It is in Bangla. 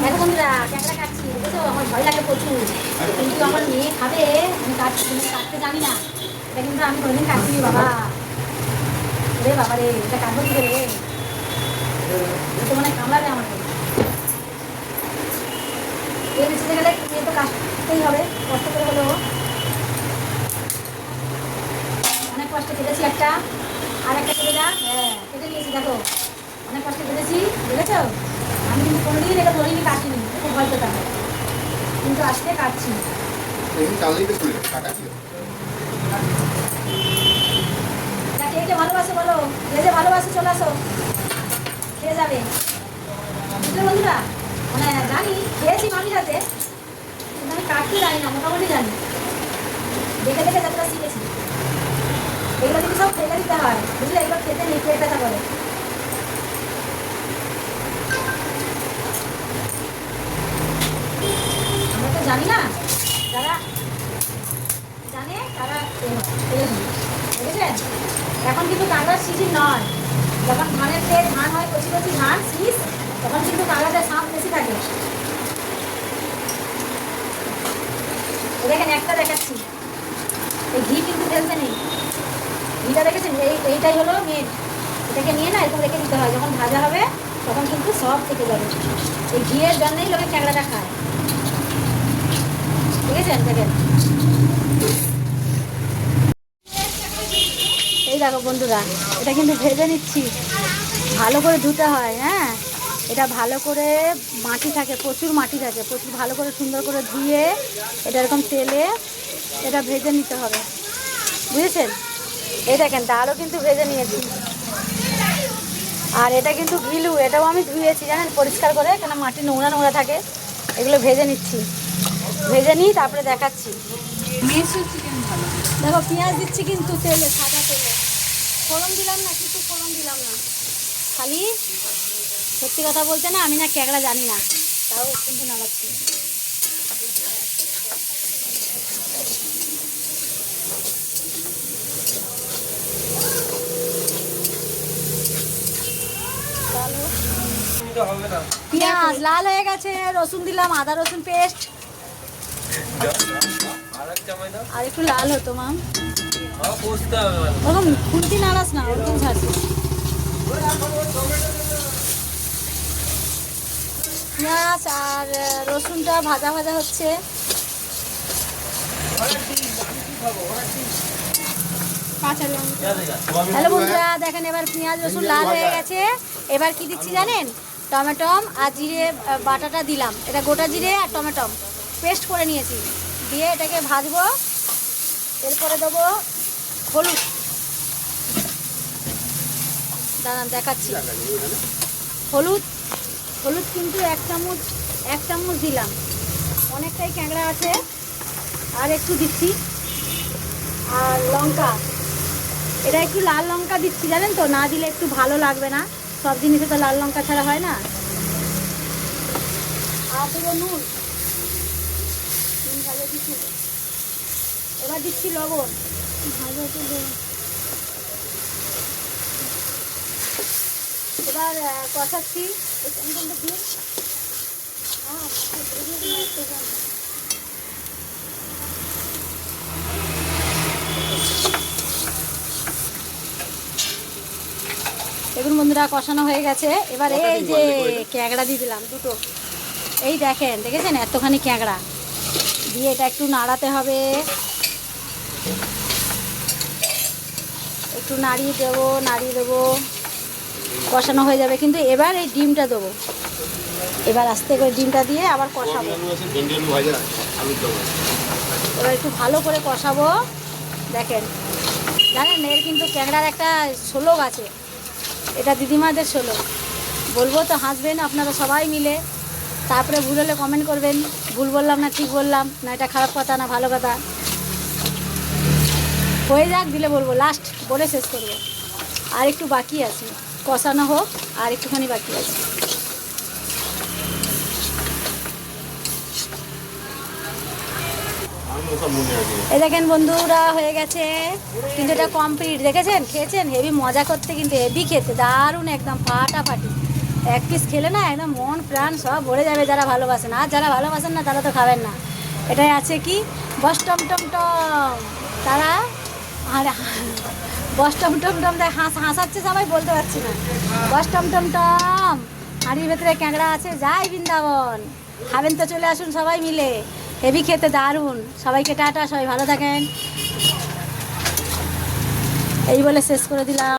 দেখো বন্ধুরা ক্যাংড়া কাটছি, বুঝেছো? আমার ভয় লাগে প্রচুর, কিন্তু আমার মেয়ে খাবে। আমি কাটতে জানি না, এটা কিন্তু আমি কোনোদিন কাটছিনি বাবা। রে বাবা রে, এটা কাটবো কি রে? এটা মানে কামড়াবে আমাকে। এ বেঁচে গেলে এ তো কাটতেই হবে, কষ্ট করে হলেও। অনেক কষ্ট কেটেছি একটা, আর একটা কেটে যা। হ্যাঁ কেটে নিয়েছি, দেখো অনেক কষ্ট কেটেছি, বুঝেছ? আমি কিন্তু কোনোদিন এটা ধরিনি, কাটিনি, খুব ভয় পেতাম, কিন্তু আজকে কাটছি। কে কে ভালোবাসো বলো, যে যে ভালোবাসো চলে আসো, খেয়ে যাবে। বুঝলে বন্ধুরা, মানে জানি খেয়েছি মামির হাতে, কিন্তু আমি কাটতে জানি না, মোটামুটি জানি, দেখে দেখে যতটা শিখেছি। এগুলো কিন্তু সব ফেলে দিতে হয়, বুঝলে? এগুলো খেতে নেই, পেট ব্যথা করে। আমরা তো জানি না, যারা জানে তারা ফেলে দিই, বুঝেছেন? এখন কিন্তু কাঁকড়ার সিজন নয়, যখন ধানের তেল, ধান হয় কচি কচি ধান শীষ, তখন কিন্তু কাঁকড়াটা সাপ বেশি থাকে। দেখেন একটা দেখাচ্ছি, এই ঘি কিন্তু ফেলতে নেই, ঘিটা দেখেছেন? এইটাই হলো মেন। এটাকে নিয়ে না এরকম রেখে দিতে হয়, যখন ভাজা হবে তখন কিন্তু সব থেকে যাবে। এই ঘিয়ের জন্যই লোকে ক্যাংড়াটা খায়, বুঝেছেন? দেখেন এই দেখো বন্ধুরা, এটা কিন্তু ভেজে নিচ্ছি, ভালো করে ধুতে হয়। হ্যাঁ, এটা ভালো করে মাটি থাকে, প্রচুর মাটি থাকে, প্রচুর ভালো করে সুন্দর করে ধুয়ে এটা এরকম তেলে এটা ভেজে নিতে হবে, বুঝেছেন? এই দেখেন ডালও কিন্তু ভেজে নিয়েছি, আর এটা কিন্তু ঘিলু, এটাও আমি ধুয়েছি জানেন, পরিষ্কার করে, কেন মাটি নোংরা নোংরা থাকে। এগুলো ভেজে নিচ্ছি, ভেজে নিই তারপরে দেখাচ্ছি। দেখো পেঁয়াজ দিচ্ছি কিন্তু তেলে, সাদা তেলে, ফোড়ন দিলাম না, কিছু ফোড়ন দিলাম না, খালি সত্যি কথা বলতে না, আমি না ক্যাংড়া জানি না, তাও কিন্তু নাড়াচ্ছি। পেঁয়াজ লাল হয়ে গেছে, রসুন দিলাম, আদা রসুন পেস্ট, আর একটু লাল হতো মাম, ওরকম খুন্তি নাড়াস না, ওরকম ছাড়ছিস। পেঁয়াজ আর রসুনটা ভাজা ভাজা হচ্ছে। হ্যালো বন্ধুরা, দেখেন এবার পেঁয়াজ রসুন লাল হয়ে গেছে। এবার কি দিচ্ছি জানেন? টমেটম আর জিরে বাটাটা দিলাম, এটা গোটা জিরে আর টমেটম পেস্ট করে নিয়েছি, দিয়ে এটাকে ভাজবো। এরপরে দেবো হলুদ, দাঁড়ান দেখাচ্ছি। হলুদ, হলুদ কিন্তু এক চামচ দিলাম, অনেকটাই ক্যাংড়া আছে, আর একটু দিচ্ছি। আর লঙ্কা, এটা একটু লাল লঙ্কা দিচ্ছি জানেন তো, না দিলে একটু ভালো লাগবে না, সব জিনিসে তো লাল লঙ্কা ছাড়া হয় না। আর দেবো নুন, নুন ভালো দিচ্ছি। এবার দিচ্ছি লবণ, ভালো করে এবার কষাচ্ছি। দেখুন বন্ধুরা, কষানো হয়ে গেছে। এবার এই যে ক্যাংড়া দিয়ে দিলাম দুটো, এই দেখেন, দেখেছেন এতখানি ক্যাংড়া দিয়ে এটা একটু নাড়াতে হবে, একটু নাড়িয়ে দেবো, কষানো হয়ে যাবে। কিন্তু এবার এই ডিমটা দেবো, এবার আস্তে করে ডিমটা দিয়ে আবার কষাবো, এবার একটু ভালো করে কষাবো। দেখেন জানেন, এর কিন্তু ক্যাংড়ার একটা শ্লোক আছে, এটা দিদিমাদের শ্লোক, বলবো তো হাসবেন আপনারা সবাই মিলে, তারপরে ভুল হলে কমেন্ট করবেন, ভুল বললাম না ঠিক বললাম, না এটা খারাপ কথা না ভালো কথা, হয়ে যাক দিলে বলবো, লাস্ট বলে শেষ করবো। আর একটু বাকি আছে, কষানো হোক, আর একটুখানি বাকি আছে। এই দেখেন বন্ধুরা হয়ে গেছে, কিন্তু এটা কমপ্লিট। দেখেছেন, খেয়েছেন, হেভি মজা করতে, কিন্তু হেভি খেতে দারুণ, একদম ফাটাফাটি। এক পিস খেলে না একদম মন প্রাণ সব ভরে যাবে যারা ভালোবাসেন, আর যারা ভালোবাসেন না তারা তো খাবেন না। এটাই আছে কি বস টম টম টম, তারা আর বস টম টম টম তাই হাসাচ্ছে সবাই, বলতে পারছি না। বস টম টম টম, হাঁড়ির ভেতরে ক্যাংড়া আছে, যাই বৃন্দাবন। খাবেন তো চলে আসুন সবাই মিলে, হেভি খেতে দারুণ। সবাইকে টাটা, সবাই ভালো থাকেন, এই বলে শেষ করে দিলাম।